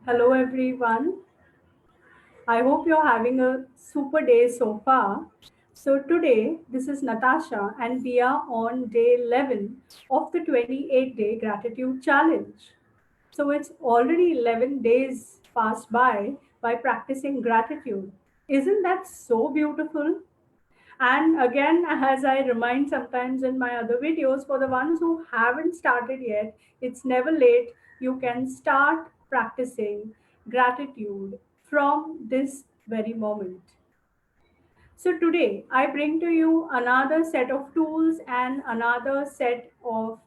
Hello, everyone. I hope you're having a super day so far. So, today, this is Natasha, and we are on day 11 of the 28-day gratitude challenge. So, it's already 11 days passed by practicing gratitude. Isn't that so beautiful? And again, as I remind sometimes in my other videos, for the ones who haven't started yet, it's never late. You can start practicing gratitude from this very moment. So, today I bring to you another set of tools and another set of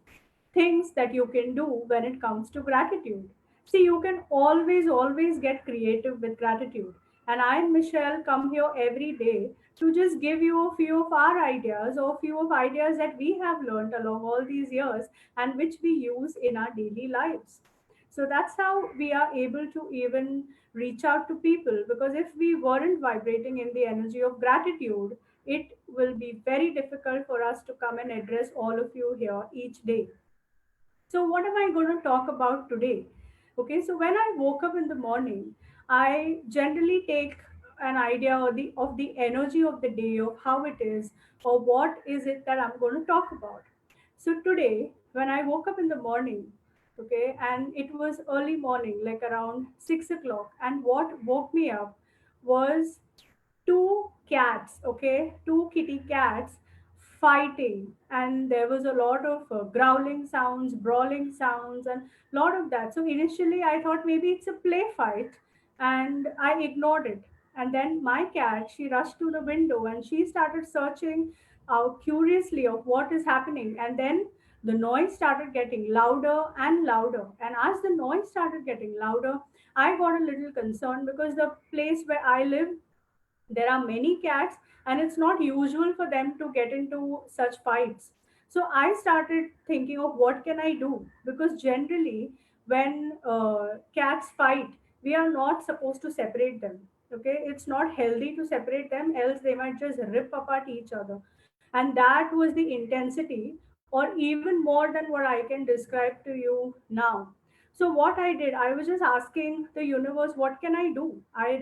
things that you can do when it comes to gratitude. See, you can always get creative with gratitude. And I and Michelle come here every day to just give you a few of our ideas or a few of ideas that we have learned along all these years and which we use in our daily lives. So that's how we are able to even reach out to people, because if we weren't vibrating in the energy of gratitude, it will be very difficult for us to come and address all of you here each day. So, what am I going to talk about today? Okay, so when I woke up in the morning, I generally take an idea of the energy of the day, of how it is, or what is it that I'm going to talk about. So today, when I woke up in the morning, okay, and it was early morning, like around 6 o'clock, and what woke me up was two cats, okay, two kitty cats fighting, and there was a lot of growling sounds, brawling sounds, and lot of that. So initially, I thought maybe it's a play fight, and I ignored it. And then my cat, she rushed to the window and she started searching out curiously of what is happening. And then the noise started getting louder and louder. And as the noise started getting louder, I got a little concerned because the place where I live, there are many cats and it's not usual for them to get into such fights. So I started thinking of what can I do, because generally when cats fight, we are not supposed to separate them. Okay, it's not healthy to separate them, else they might just rip apart each other. And that was the intensity, or even more than what I can describe to you now. So what I did, I was just asking the universe, what can I do? I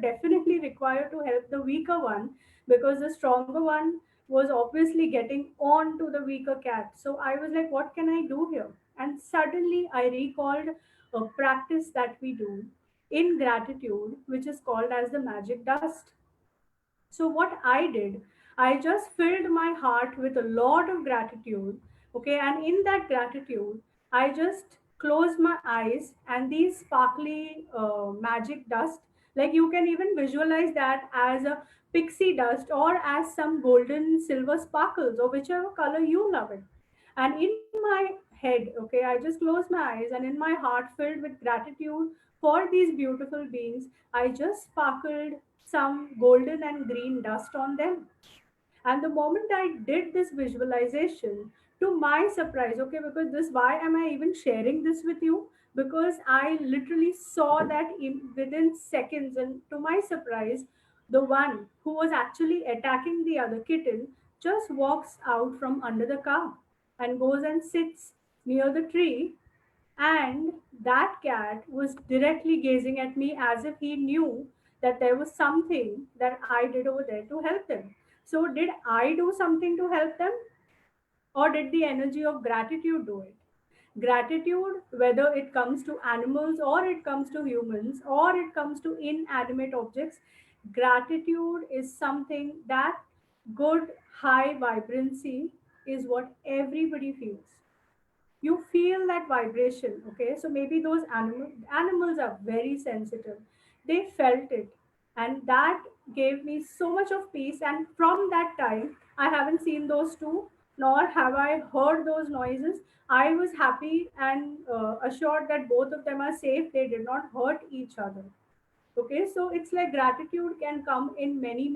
definitely require to help the weaker one, because the stronger one was obviously getting on to the weaker cat. So I was like, what can I do here? And suddenly I recalled a practice that we do in gratitude, which is called as the magic dust. So, what I did, I just filled my heart with a lot of gratitude. Okay, and in that gratitude, I just closed my eyes, and these sparkly magic dust, like you can even visualize that as a pixie dust or as some golden silver sparkles or whichever color you love it. And in my head, okay, I just closed my eyes, and in my heart filled with gratitude for these beautiful beings, I just sparkled some golden and green dust on them. And the moment I did this visualization, to my surprise, okay, because this, why am I even sharing this with you? Because I literally saw that within seconds, and to my surprise, the one who was actually attacking the other kitten just walks out from under the car and goes and sits near the tree, and that cat was directly gazing at me as if he knew that there was something that I did over there to help them. So, did I do something to help them, or did the energy of gratitude do it? Gratitude, whether it comes to animals or it comes to humans or it comes to inanimate objects, gratitude is something that good, high vibrancy is what everybody feels. You feel that vibration. Okay, so maybe those animals are very sensitive, they felt it, and that gave me so much of peace. And from that time, I haven't seen those two, nor have I heard those noises. I was happy and assured that both of them are safe, they did not hurt each other. Okay, so it's like gratitude can come in many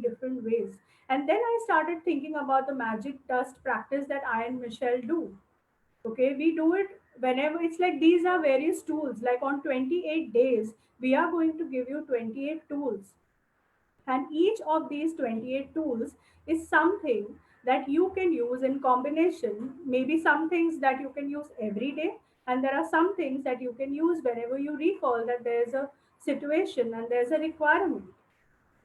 different ways. And then I started thinking about the magic dust practice that I and Michelle do. Okay, we do it whenever. It's like these are various tools, like on 28 days we are going to give you 28 tools, and each of these 28 tools is something that you can use in combination. Maybe some things that you can use every day, And there are some things that you can use whenever you recall that there's a situation and there's a requirement.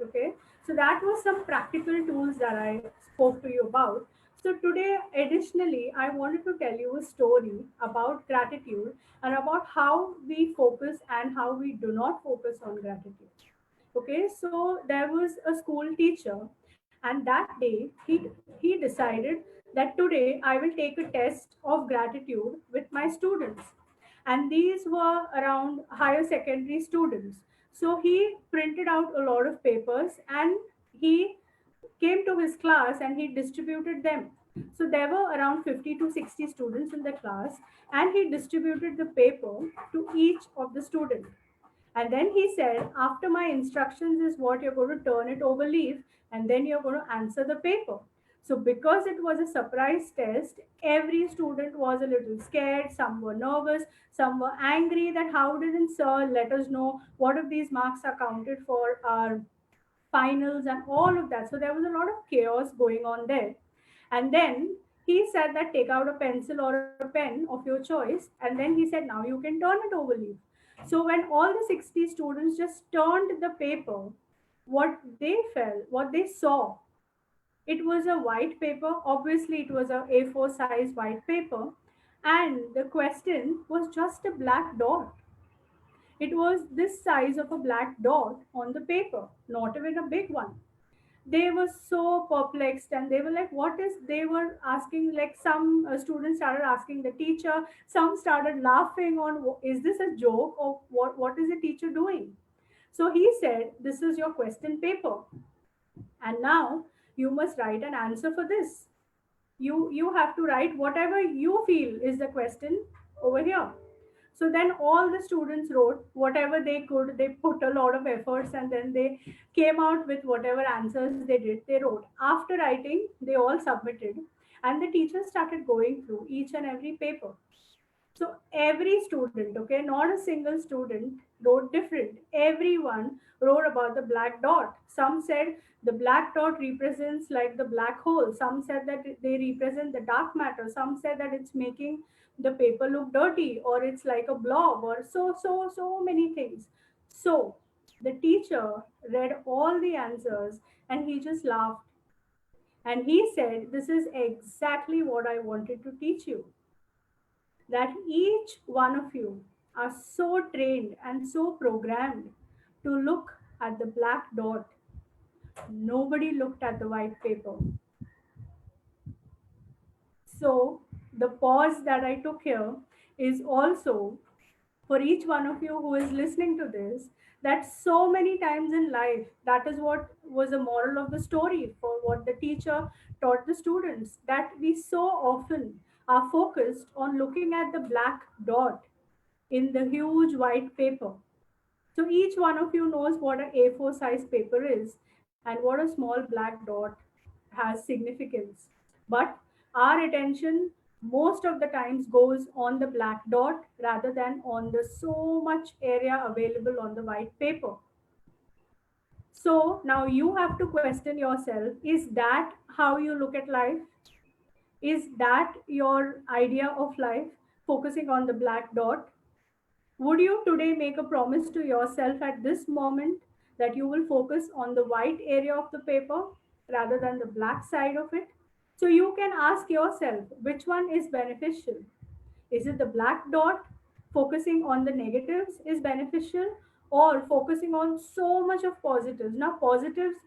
Okay, so that was some practical tools that I spoke to you about. So today, additionally, I wanted to tell you a story about gratitude and about how we focus and how we do not focus on gratitude. Okay, so there was a school teacher, and that day he decided that today I will take a test of gratitude with my students, and these were around higher secondary students. So he printed out a lot of papers and he came to his class and he distributed them. So there were around 50 to 60 students in the class, and he distributed the paper to each of the students. And then he said, after my instructions is what you're going to turn it over leaf, and then you're going to answer the paper. So because it was a surprise test, every student was a little scared. Some were nervous, some were angry that how didn't sir let us know what if these marks are counted for our finals and all of that. So there was a lot of chaos going on there. And then he said that take out a pencil or a pen of your choice. And then he said, now you can turn it over leaf. So when all the 60 students just turned the paper, what they felt, what they saw, it was a white paper. Obviously, it was a A4 size white paper. And the question was just a black dot. It was this size of a black dot on the paper, not even a big one. They were so perplexed and they were like, what is, they were asking, like some students started asking the teacher, some started laughing on, is this a joke or what is the teacher doing? So he said, this is your question paper, and now you must write an answer for this. You have to write whatever you feel is the question over here. So then all the students wrote whatever they could. They put a lot of efforts and then they came out with whatever answers they did. They wrote. After writing, they all submitted, and the teacher started going through each and every paper. So every student, okay, not a single student wrote different. Everyone wrote about the black dot. Some said the black dot represents like the black hole. Some said that they represent the dark matter. Some said that it's making the paper look dirty, or it's like a blob, or so many things. So the teacher read all the answers and he just laughed. And he said, this is exactly what I wanted to teach you, that each one of you are so trained and so programmed to look at the black dot. Nobody looked at the white paper. So, the pause that I took here is also for each one of you who is listening to this, that so many times in life, that is what was the moral of the story for what the teacher taught the students, that we so often are focused on looking at the black dot in the huge white paper. So each one of you knows what an A4 size paper is and what a small black dot has significance. But our attention most of the times goes on the black dot rather than on the so much area available on the white paper. So now you have to question yourself, is that how you look at life? Is that your idea of life, focusing on the black dot? Would you today make a promise to yourself at this moment that you will focus on the white area of the paper rather than the black side of it? So you can ask yourself which one is beneficial. Is it the black dot, focusing on the negatives is beneficial, or focusing on so much of positives? Now, positives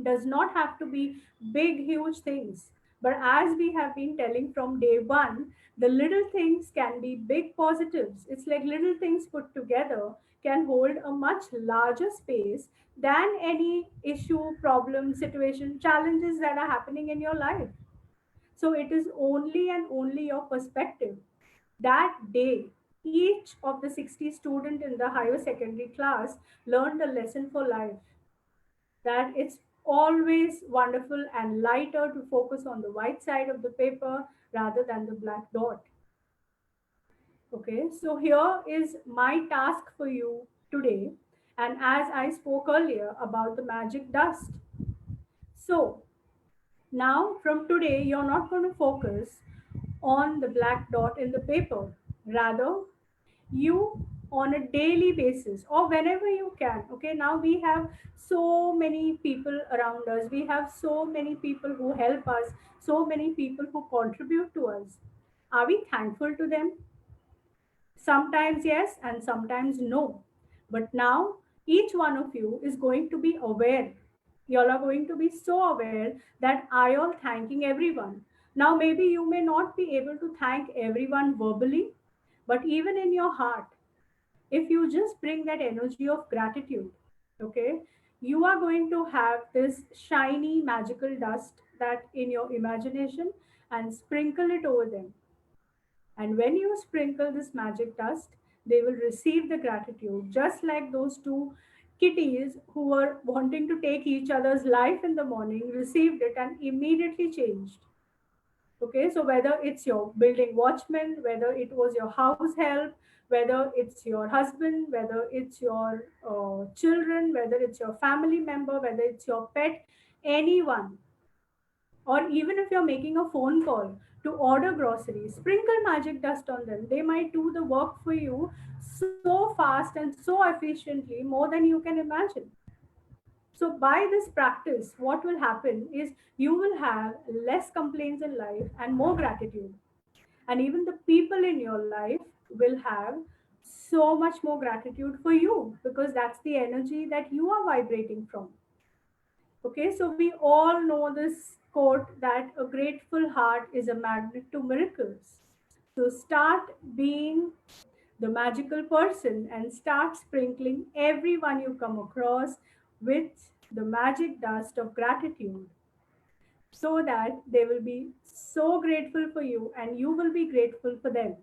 does not have to be big, huge things. But as we have been telling from day one, the little things can be big positives. It's like little things put together can hold a much larger space than any issue, problem, situation, challenges that are happening in your life. So it is only and only your perspective. That day, each of the 60 students in the higher secondary class learned a lesson for life, that it's always wonderful and lighter to focus on the white side of the paper rather than the black dot. Okay, so here is my task for you today. And as I spoke earlier about the magic dust. So now from today, you're not going to focus on the black dot in the paper. Rather, you on a daily basis or whenever you can. Okay, now we have so many people around us, we have so many people who help us, so many people who contribute to us. Are we thankful to them? Sometimes yes, and sometimes no. But now each one of you is going to be aware. You all are going to be so aware that I all thanking everyone. Now maybe you may not be able to thank everyone verbally, but even in your heart, if you just bring that energy of gratitude, okay, you are going to have this shiny magical dust that in your imagination and sprinkle it over them. And when you sprinkle this magic dust, they will receive the gratitude, just like those two kitties who were wanting to take each other's life in the morning received it and immediately changed. Okay, so whether it's your building watchman, whether it was your house help, whether it's your husband, whether it's your children, whether it's your family member, whether it's your pet, anyone, or even if you're making a phone call to order groceries, sprinkle magic dust on them. They might do the work for you so fast and so efficiently, more than you can imagine. So, by this practice, what will happen is you will have less complaints in life and more gratitude. And even the people in your life will have so much more gratitude for you because that's the energy that you are vibrating from. Okay, so we all know this quote that a grateful heart is a magnet to miracles. So start being the magical person and start sprinkling everyone you come across with the magic dust of gratitude so that they will be so grateful for you and you will be grateful for them.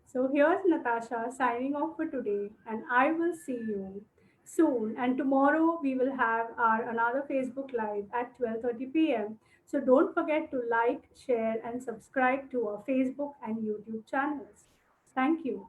So here's Natasha signing off for today, and I will see you soon. And tomorrow we will have our another Facebook Live at 12:30 p.m. So don't forget to like, share, and subscribe to our Facebook and YouTube channels. Thank you.